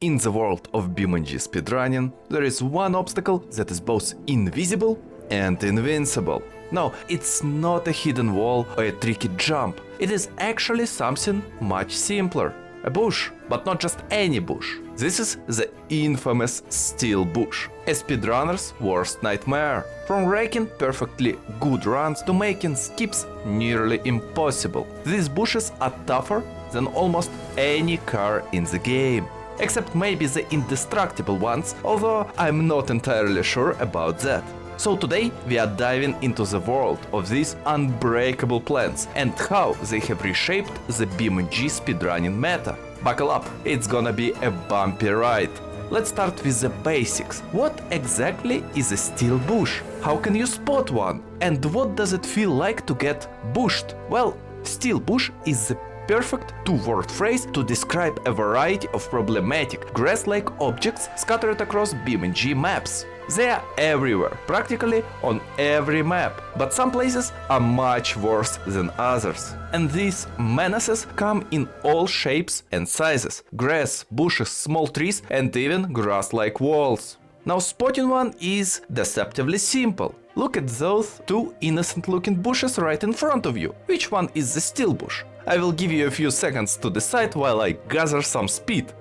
In the world of BeamNG Speedrunning, there is one obstacle that is both invisible and invincible. No, it's not a hidden wall or a tricky jump. It is actually something much simpler. A bush, but not just any bush. This is the infamous steel bush, a speedrunner's worst nightmare. From wrecking perfectly good runs to making skips nearly impossible. These bushes are tougher than almost any car in the game. Except maybe the indestructible ones, although I'm not entirely sure about that. So today we are diving into the world of these unbreakable plants and how they have reshaped the BeamNG speedrunning meta. Buckle up, it's gonna be a bumpy ride. Let's start with the basics. What exactly is a steel bush? How can you spot one? And what does it feel like to get bushed? Well, steel bush is the perfect two-word phrase to describe a variety of problematic grass-like objects scattered across BeamNG maps. They are everywhere, practically on every map, but some places are much worse than others. And these menaces come in all shapes and sizes: grass, bushes, small trees, and even grass-like walls. Now spotting one is deceptively simple. Look at those two innocent-looking bushes right in front of you. Which one is the steel bush? I will give you a few seconds to decide while I gather some speed.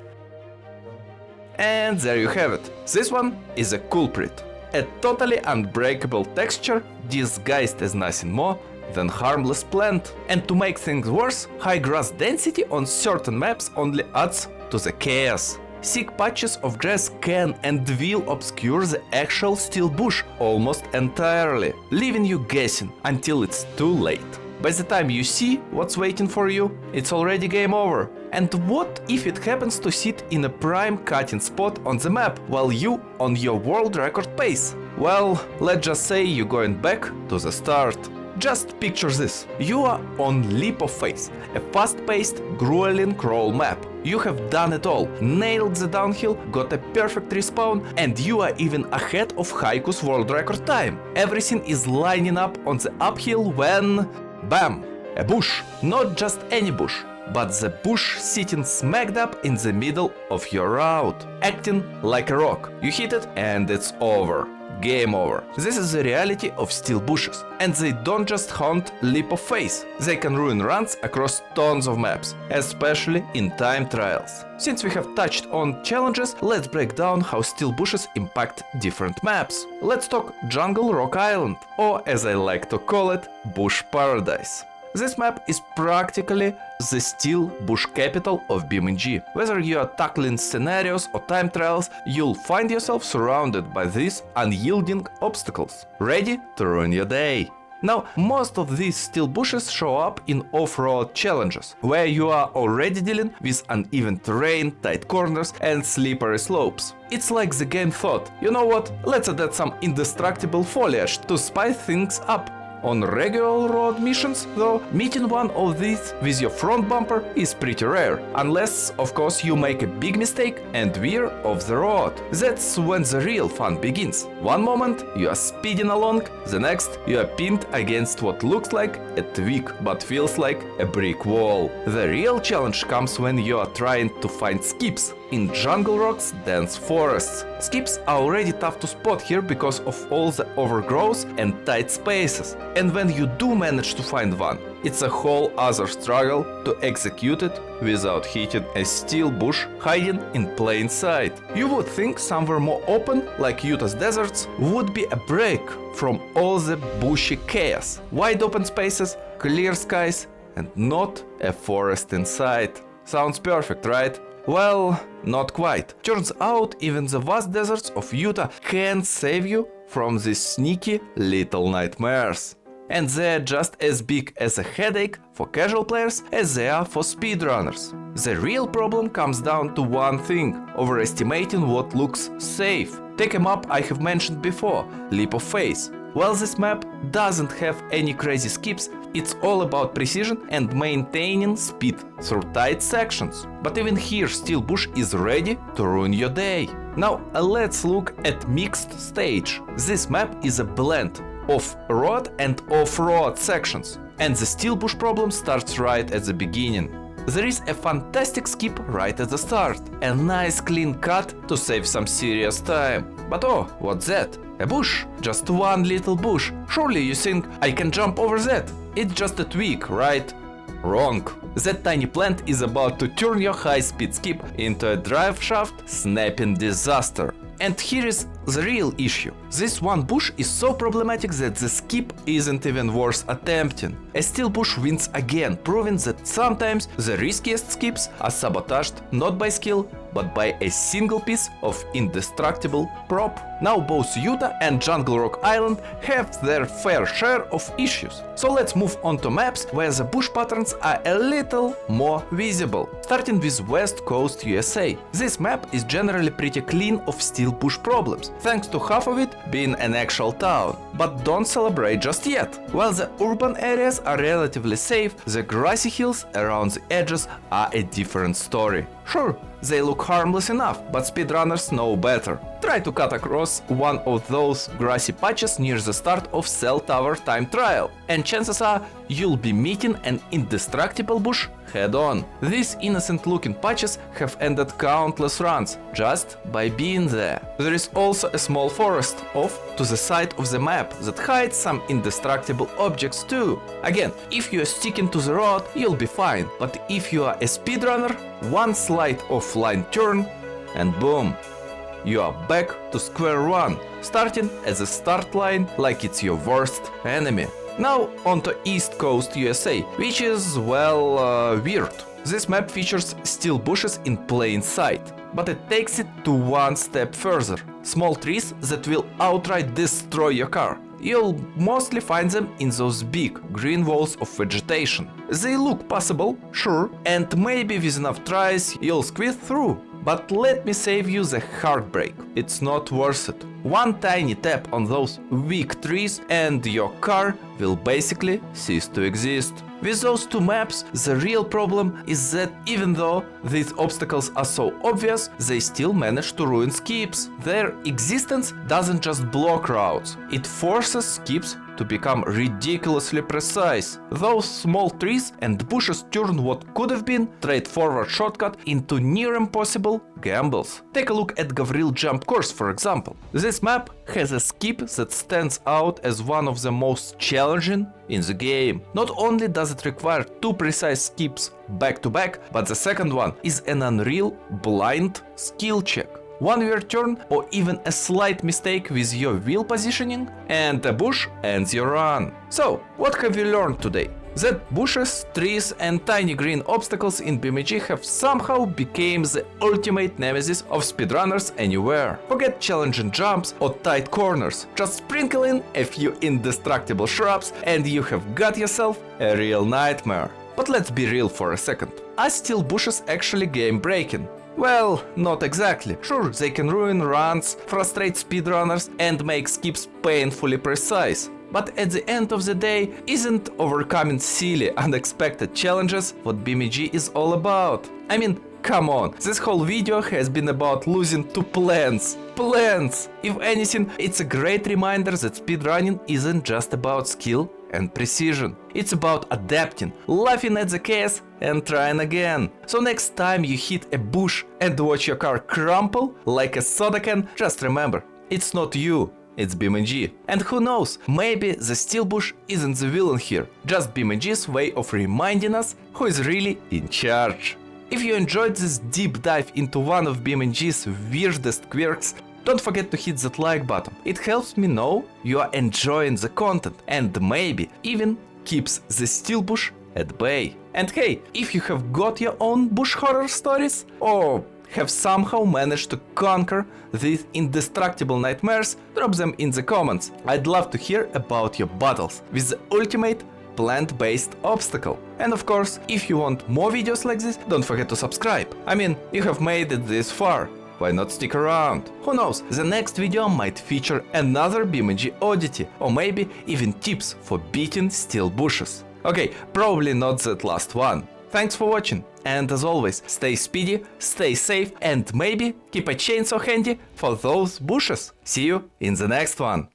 And there you have it. This one is a culprit. A totally unbreakable texture disguised as nothing more than harmless plant. And to make things worse, high grass density on certain maps only adds to the chaos. Thick patches of grass can and will obscure the actual steel bush almost entirely, leaving you guessing until it's too late. By the time you see what's waiting for you, it's already game over. And what if it happens to sit in a prime cutting spot on the map while you on your world record pace? Well, let's just say you're going back to the start. Just picture this. You are on Leap of Faith, a fast-paced, grueling crawl map. You have done it all, nailed the downhill, got a perfect respawn, and you are even ahead of Haiku's world record time. Everything is lining up on the uphill when... bam! A bush. Not just any bush, but the bush sitting smack dab in the middle of your route, acting like a rock. You hit it and it's over. Game over. This is the reality of steel bushes, and they don't just haunt Leap of Faith. They can ruin runs across tons of maps, especially in time trials. Since we have touched on challenges, let's break down how steel bushes impact different maps. Let's talk Jungle Rock Island, or as I like to call it, Bush Paradise. This map is practically the steel bush capital of BeamNG. Whether you are tackling scenarios or time trials, you'll find yourself surrounded by these unyielding obstacles, ready to ruin your day. Now, most of these steel bushes show up in off-road challenges, where you are already dealing with uneven terrain, tight corners and slippery slopes. It's like the game thought, you know what, let's add some indestructible foliage to spice things up. On regular road missions, though, meeting one of these with your front bumper is pretty rare, unless, of course, you make a big mistake and veer off the road. That's when the real fun begins. One moment you are speeding along, the next you are pinned against what looks like a twig but feels like a brick wall. The real challenge comes when you are trying to find skips in Jungle Rock's dense forests. Skips are already tough to spot here because of all the overgrowth and tight spaces. And when you do manage to find one, it's a whole other struggle to execute it without hitting a steel bush hiding in plain sight. You would think somewhere more open, like Utah's deserts, would be a break from all the bushy chaos. Wide open spaces, clear skies, and not a forest in sight. Sounds perfect, right? Well, not quite. Turns out even the vast deserts of Utah can't save you from these sneaky little nightmares. And they're just as big as a headache for casual players as they are for speedrunners. The real problem comes down to one thing: overestimating what looks safe. Take a map I have mentioned before, Leap of Faith. While this map doesn't have any crazy skips, it's all about precision and maintaining speed through tight sections. But even here, steel bush is ready to ruin your day. Now let's look at mixed stage. This map is a blend of road and off-road sections, and the steel bush problem starts right at the beginning. there is a fantastic skip right at the start. A nice clean cut to save some serious time. But oh, what's that? A bush. Just one little bush. Surely you think I can jump over that? It's just a twig, right? Wrong. That tiny plant is about to turn your high-speed skip into a drive shaft snapping disaster. And here is the real issue. This one bush is so problematic that the skip isn't even worth attempting. A steel bush wins again, proving that sometimes the riskiest skips are sabotaged not by skill, but by a single piece of indestructible prop. Now both Utah and Jungle Rock Island have their fair share of issues. So let's move on to maps where the bush patterns are a little more visible. Starting with West Coast USA. This map is generally pretty clean of steel bush problems, thanks to half of it being an actual town. But don't celebrate just yet. While the urban areas are relatively safe, the grassy hills around the edges are a different story. Sure, they look harmless enough, but speedrunners know better. Try to cut across one of those grassy patches near the start of Cell Tower time trial, and chances are you'll be meeting an indestructible bush head-on. These innocent-looking patches have ended countless runs just by being there. There is also a small forest off to the side of the map that hides some indestructible objects too. Again, if you are sticking to the road, you'll be fine, but if you are a speedrunner, one slight offline turn and boom, you are back to square one, starting at the start line like it's your worst enemy. Now onto East Coast USA, which is, well, weird. This map features steel bushes in plain sight, but it takes it to one step further. Small trees that will outright destroy your car. You'll mostly find them in those big green walls of vegetation. They look passable, sure, and maybe with enough tries you'll squeeze through. But let me save you the heartbreak. It's not worth it. One tiny tap on those weak trees and your car will basically cease to exist. With those two maps, the real problem is that even though these obstacles are so obvious, they still manage to ruin skips. Their existence doesn't just block routes, it forces skips to become ridiculously precise. Those small trees and bushes turn what could have been straightforward shortcut into near impossible gambles. Take a look at Gavril Jump Course, for example. This map has a skip that stands out as one of the most challenging in the game. Not only does it require two precise skips back to back, but the second one is an unreal blind skill check. One weird turn or even a slight mistake with your wheel positioning and a bush ends your run. So, what have you learned today? That bushes, trees and tiny green obstacles in BeamNG have somehow become the ultimate nemesis of speedrunners anywhere. Forget challenging jumps or tight corners, just sprinkle in a few indestructible shrubs and you have got yourself a real nightmare. But let's be real for a second. Are steel bushes actually game breaking? Well, not exactly. Sure, they can ruin runs, frustrate speedrunners and make skips painfully precise. But at the end of the day, isn't overcoming silly, unexpected challenges what BeamNG is all about? I mean, come on, this whole video has been about losing to plants. Plants! If anything, it's a great reminder that speedrunning isn't just about skill and precision. It's about adapting, laughing at the chaos and trying again. So next time you hit a bush and watch your car crumple like a soda can, just remember, it's not you, it's BeamNG. And who knows, maybe the steel bush isn't the villain here, just BeamNG's way of reminding us who is really in charge. If you enjoyed this deep dive into one of BeamNG's weirdest quirks, don't forget to hit that like button. It helps me know you are enjoying the content and maybe even keeps the steel bush at bay. And hey, if you have got your own bush horror stories or have somehow managed to conquer these indestructible nightmares, drop them in the comments. I'd love to hear about your battles with the ultimate plant-based obstacle. And of course, if you want more videos like this, don't forget to subscribe. I mean, you have made it this far. Why not stick around? Who knows, the next video might feature another BeamNG oddity or maybe even tips for beating steel bushes. Okay, probably not that last one. Thanks for watching, and as always, stay speedy, stay safe and maybe keep a chainsaw handy for those bushes. See you in the next one.